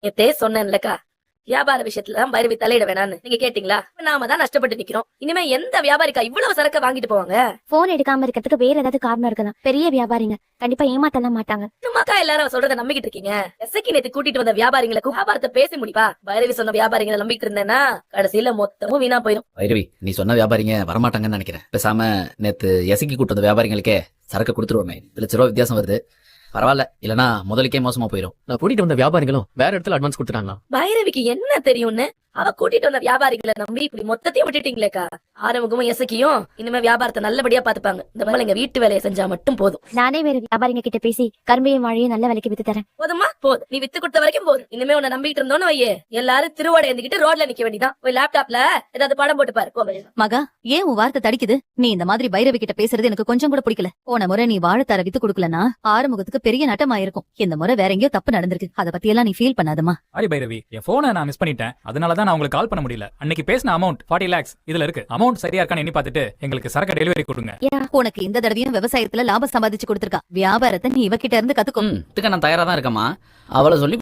நேத்தே சொன்னேன்லக்கா, வியாபார விஷயத்துல பைரவி தலையிட வேணான்னு. நீங்க கேட்டீங்களா? நாம தான் நஷ்டப்பட்டு நிக்கிறோம். இனிமே எந்த வியாபாரிக்கா இவ்வளவு சரக்க வாங்கிட்டு போவாங்க? போன் எடுக்காம இருக்கிறதுக்கு வேற ஏதாவது காரணம் இருக்கலாம். பெரிய வியாபாரிங்க கண்டிப்பா ஏமாத்தலாம் மாட்டாங்க. சும்மாக்கா எல்லாரும் சொல்றத நம்பிக்கிட்டு இருக்கீங்க. எஸ்ஐக்கு நேத்து கூட்டிட்டு வந்த வியாபாரிங்களுக்கு வியாபாரத்தை பேசி முடிப்பா. பைரவி சொன்ன வியாபாரிகளை நம்பிட்டு இருந்தேன்னா கடைசியில மொத்தமும் வீணா போயிடும். பைரவி, நீ சொன்ன வியாபாரிங்க வரமாட்டாங்கன்னு நினைக்கிறேன். பேசாம நேத்து எசைக்கு கூட்டு வந்த வியாபாரிங்களுக்கே சரக்கு கொடுத்துருவோமே. ₹1,00,000 வித்தியாசம் வருது. பரவாயில்ல, இல்லனா முதலுக்கே மோசமா போயிடும். நான் கூட்டிட்டு வந்த வியாபாரிகளும் வேற இடத்துல அட்வான்ஸ் கொடுத்துட்டாங்களா? பைரவிக்கு என்ன தெரியும்னு அவ கூட்டிட்டு வந்த வியாபாரிகளை நம்பி இப்படி மொத்தத்தையும் விட்டுட்டீங்களேக்கா. ஆறுமுகமும் எசக்கியும் இனிமே வியாபாரத்தை நல்லபடியா பாத்துப்பாங்க. இந்த மாதிரி எங்க வீட்டு வேலையை செஞ்சா மட்டும் போதும். நானே வேற வியாபாரிங்க கிட்ட பேசி கரும்பையும் வாழையும் நல்ல விலைக்கு வித்து தரேன். போதுமா? போதும். நீ வித்து கொடுத்த வரைக்கும் போதும். இனிமே உன்னை நம்பிட்டு இருந்தோன்னு வையே, எல்லாரும் திருவோட எழுந்துக்கிட்டு ரோட்ல நிக்க வேண்டியதான். போய் லேப்டாப்ல ஏதாவது படம் போட்டு பாரு. போ. மகா, ஏன் உன் வார்த்தை தடிக்குது? நீ இந்த மாதிரி பைரவி கிட்ட பேசுறது எனக்கு கொஞ்சம் கூட பிடிக்கல. போன முறை நீ வாழைத்தார வித்து கொடுக்கலனா ஆறுமுகத்துக்கு பெரிய நட்டமாயிருக்கும். இந்த முறை வேற எங்கேயோ தப்பு நடந்திருக்கு. அத பத்தி எல்லாம் நீ ஃபீல் பண்ணாதமா. சாரி பைரவி, என் போனை நான் மிஸ் பண்ணிட்டேன். அதனாலதான் நான் உங்களுக்கு கால் பண்ண முடியல. அன்னைக்கு பேசின அமௌண்ட் 40 lakhs இதுல இருக்கு. அமௌண்ட் சரியா இருக்கான்னு எண்ணி பார்த்துட்டு எங்களுக்கு சரக்கு டெலிவரி கொடுங்க. உனக்கு இந்த தடவையும் விவசாயத்துல லாபம் சம்பாதிச்சு கொடுத்திருக்கா. வியாபாரத்தை நீ இவகிட்ட இருந்து கத்துக்கோ. நான் தயாரா தான் இருக்கமா. அவளை சொல்லி